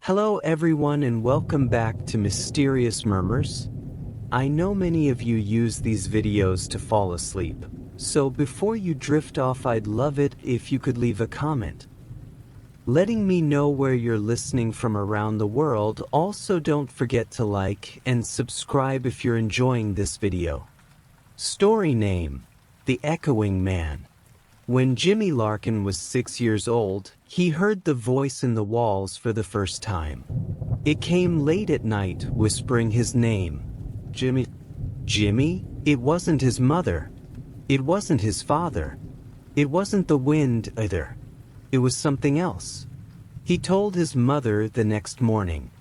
Hello everyone and welcome back to Mysterious Murmurs. I know many of you use these videos to fall asleep, so before you drift off I'd love it if you could leave a comment letting me know where you're listening from around the world. Also don't forget to like and subscribe if you're enjoying this video. Story name: The Echoing Man. When Jimmy Larkin was 6 years old, he heard the voice in the walls for the first time. It came late at night, whispering his name. Jimmy. Jimmy? It wasn't his mother. It wasn't his father. It wasn't the wind either. It was something else. He told his mother the next morning.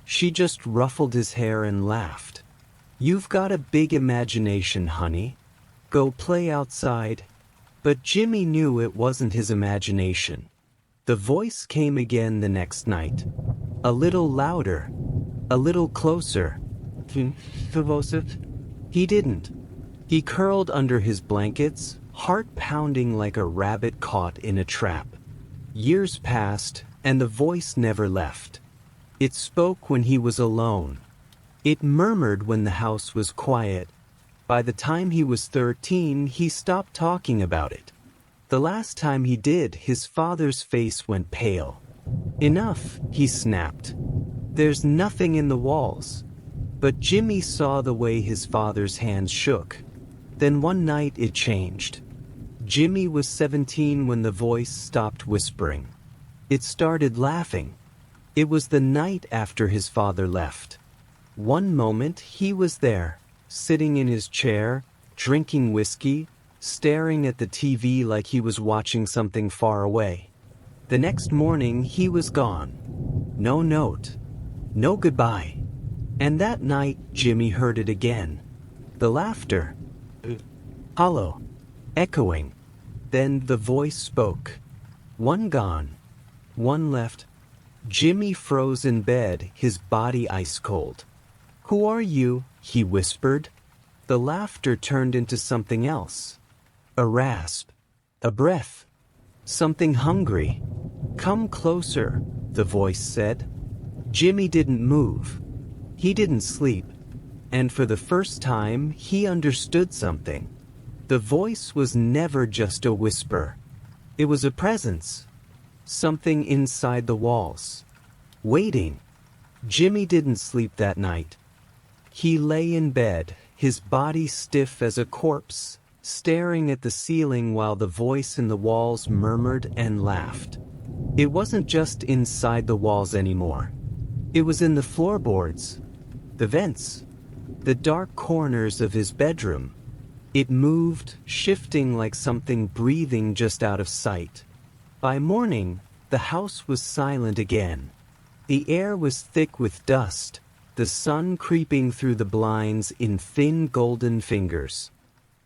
She just ruffled his hair and laughed. "You've got a big imagination, honey. Go play outside." But Jimmy knew it wasn't his imagination. The voice came again the next night. A little louder. A little closer. He didn't. He curled under his blankets, heart pounding like a rabbit caught in a trap. Years passed, and the voice never left. It spoke when he was alone. It murmured when the house was quiet. By the time he was 13, he stopped talking about it. The last time he did, his father's face went pale. "Enough," he snapped. "There's nothing in the walls." But Jimmy saw the way his father's hands shook. Then one night it changed. Jimmy was 17 when the voice stopped whispering. It started laughing. It was the night after his father left. One moment he was there, sitting in his chair, drinking whiskey, staring at the TV like he was watching something far away. The next morning he was gone. No note. No goodbye. And that night Jimmy heard it again. The laughter. Hollow. Echoing. Then the voice spoke. One gone. One left. Jimmy froze in bed, his body ice cold. "Who are you?" he whispered. The laughter turned into something else. A rasp. A breath. Something hungry. "Come closer," the voice said. Jimmy didn't move. He didn't sleep. And for the first time, he understood something. The voice was never just a whisper. It was a presence. Something inside the walls. Waiting. Jimmy didn't sleep that night. He lay in bed, his body stiff as a corpse, staring at the ceiling while the voice in the walls murmured and laughed. It wasn't just inside the walls anymore. It was in the floorboards, the vents, the dark corners of his bedroom. It moved, shifting like something breathing just out of sight. By morning, the house was silent again. The air was thick with dust, the sun creeping through the blinds in thin golden fingers.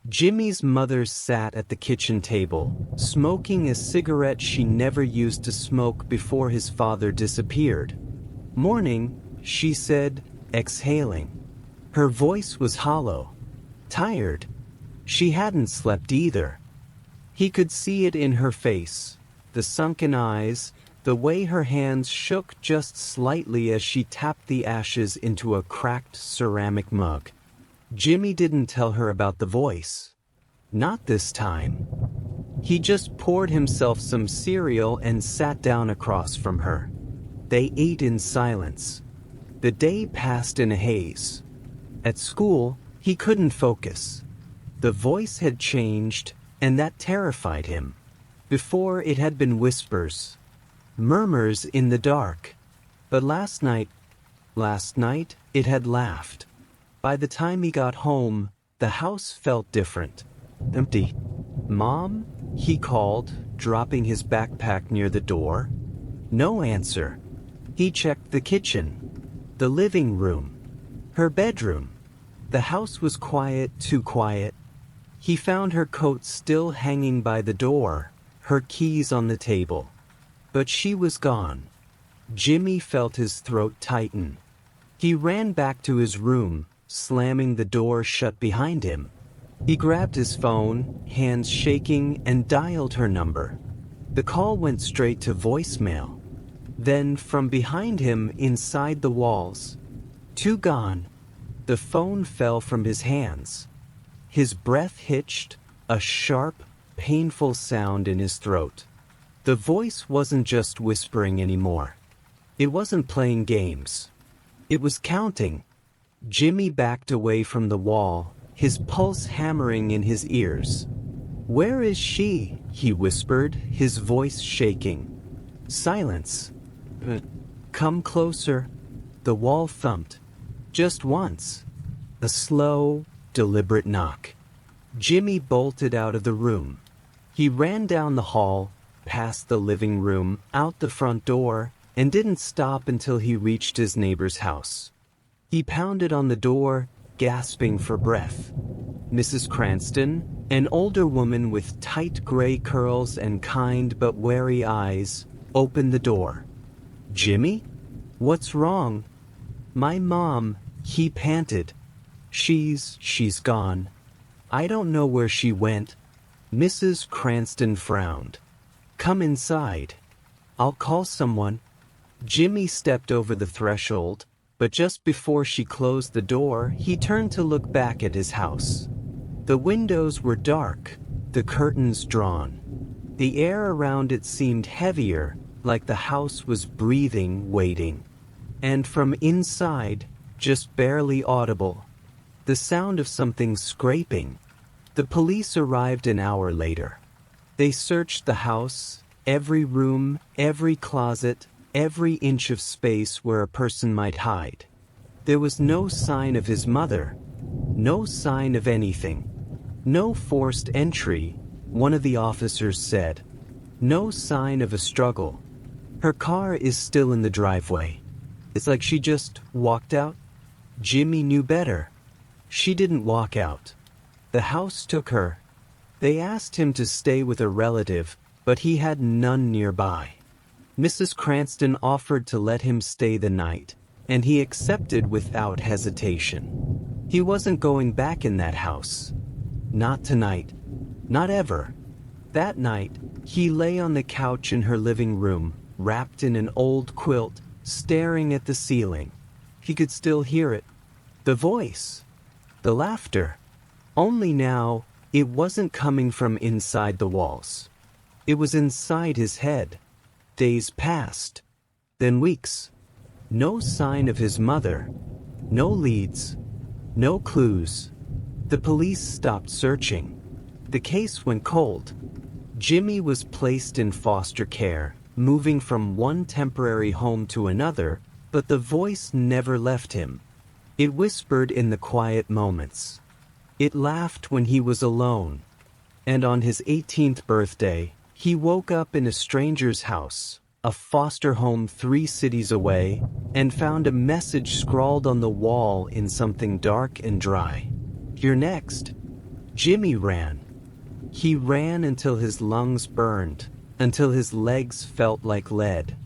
Jimmy's mother sat at the kitchen table, smoking a cigarette she never used to smoke before his father disappeared. "Morning," she said, exhaling. Her voice was hollow. Tired. She hadn't slept either. He could see it in her face, the sunken eyes, the way her hands shook just slightly as she tapped the ashes into a cracked ceramic mug. Jimmy didn't tell her about the voice. Not this time. He just poured himself some cereal and sat down across from her. They ate in silence. The day passed in a haze. At school, he couldn't focus. The voice had changed, and that terrified him. Before, it had been whispers, murmurs in the dark. But last night, it had laughed. By the time he got home, the house felt different. Empty. "Mom?" he called, dropping his backpack near the door. No answer. He checked the kitchen, the living room, her bedroom. The house was quiet, too quiet. He found her coat still hanging by the door, her keys on the table. But she was gone. Jimmy felt his throat tighten. He ran back to his room, slamming the door shut behind him. He grabbed his phone, hands shaking, and dialed her number. The call went straight to voicemail. Then from behind him, inside the walls, 2 gone. The phone fell from his hands. His breath hitched, a sharp, painful sound in his throat. The voice wasn't just whispering anymore. It wasn't playing games. It was counting. Jimmy backed away from the wall, his pulse hammering in his ears. "Where is she?" he whispered, his voice shaking. Silence. "Come closer." The wall thumped. Just once. A slow, deliberate knock. Jimmy bolted out of the room. He ran down the hall, past the living room, out the front door, and didn't stop until he reached his neighbor's house. He pounded on the door, gasping for breath. Mrs. Cranston, an older woman with tight gray curls and kind but wary eyes, opened the door. "Jimmy? What's wrong?" "My mom," he panted. She's gone. I don't know where she went." Mrs. Cranston frowned. "Come inside. I'll call someone." Jimmy stepped over the threshold, but just before she closed the door, he turned to look back at his house. The windows were dark, the curtains drawn. The air around it seemed heavier, like the house was breathing, waiting. And from inside, just barely audible, the sound of something scraping. The police arrived an hour later. They searched the house, every room, every closet, every inch of space where a person might hide. There was no sign of his mother, no sign of anything. No forced entry, one of the officers said. No sign of a struggle. Her car is still in the driveway. It's like she just walked out. Jimmy knew better. She didn't walk out. The house took her. They asked him to stay with a relative, but he had none nearby. Mrs. Cranston offered to let him stay the night, and he accepted without hesitation. He wasn't going back in that house. Not tonight. Not ever. That night, he lay on the couch in her living room, wrapped in an old quilt, staring at the ceiling. He could still hear it. The voice. The laughter. Only now, it wasn't coming from inside the walls. It was inside his head. Days passed. Then weeks. No sign of his mother. No leads. No clues. The police stopped searching. The case went cold. Jimmy was placed in foster care, moving from one temporary home to another, but the voice never left him. It whispered in the quiet moments. It laughed when he was alone. And on his 18th birthday, he woke up in a stranger's house, a foster home 3 cities away, and found a message scrawled on the wall in something dark and dry. "You're next." Jimmy ran. He ran until his lungs burned, until his legs felt like lead.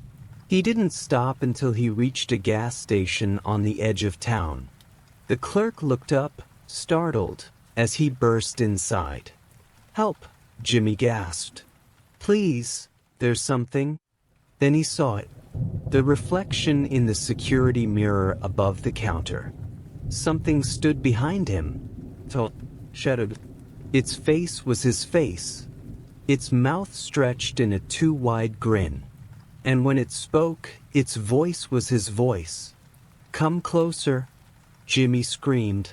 He didn't stop until he reached a gas station on the edge of town. The clerk looked up, startled, as he burst inside. "Help," Jimmy gasped. "Please, there's something." Then he saw it. The reflection in the security mirror above the counter. Something stood behind him. Tall, shadowed. Its face was his face. Its mouth stretched in a too wide grin. And when it spoke, its voice was his voice. "Come closer," Jimmy screamed.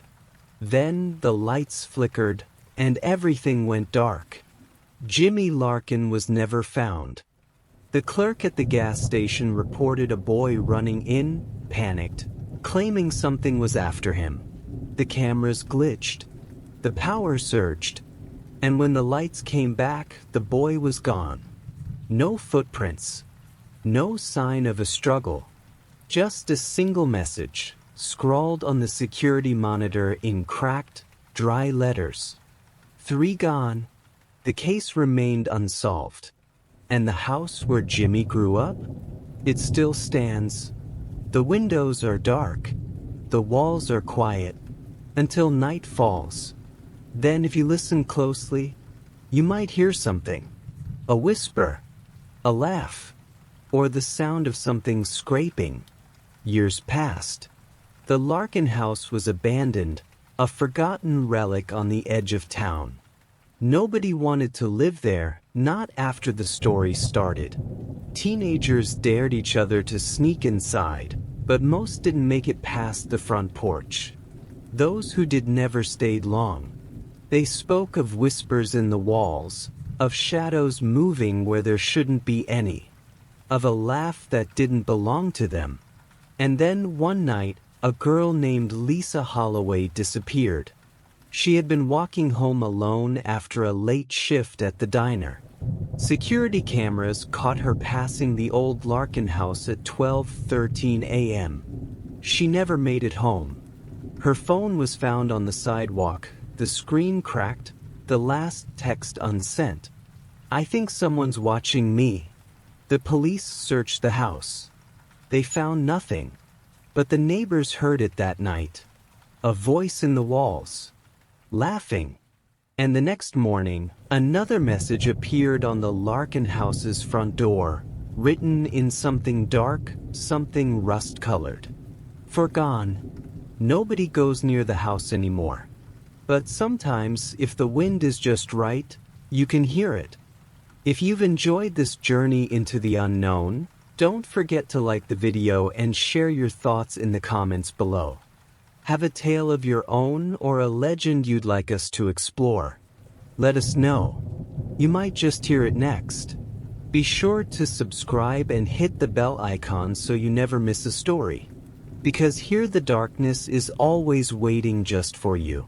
Then the lights flickered, and everything went dark. Jimmy Larkin was never found. The clerk at the gas station reported a boy running in, panicked, claiming something was after him. The cameras glitched. The power surged. And when the lights came back, the boy was gone. No footprints. No sign of a struggle. Just a single message, scrawled on the security monitor in cracked, dry letters. 3 gone. The case remained unsolved. And the house where Jimmy grew up? It still stands. The windows are dark. The walls are quiet. Until night falls. Then if you listen closely, you might hear something. A whisper. A laugh. or the sound of something scraping. Years passed. The Larkin house was abandoned, a forgotten relic on the edge of town. Nobody wanted to live there, not after the story started. Teenagers dared each other to sneak inside, but most didn't make it past the front porch. Those who did never stayed long. They spoke of whispers in the walls, of shadows moving where there shouldn't be any, of a laugh that didn't belong to them. And then one night, a girl named Lisa Holloway disappeared. She had been walking home alone after a late shift at the diner. Security cameras caught her passing the old Larkin house at 12:13 a.m. She never made it home. Her phone was found on the sidewalk, the screen cracked, the last text unsent. "I think someone's watching me." The police searched the house. They found nothing. But the neighbors heard it that night. A voice in the walls, laughing. And the next morning, another message appeared on the Larkin house's front door, written in something dark, something rust-colored. "Forgone. Nobody goes near the house anymore. But sometimes, if the wind is just right, you can hear it." If you've enjoyed this journey into the unknown, don't forget to like the video and share your thoughts in the comments below. Have a tale of your own or a legend you'd like us to explore? Let us know. You might just hear it next. Be sure to subscribe and hit the bell icon so you never miss a story. Because here the darkness is always waiting just for you.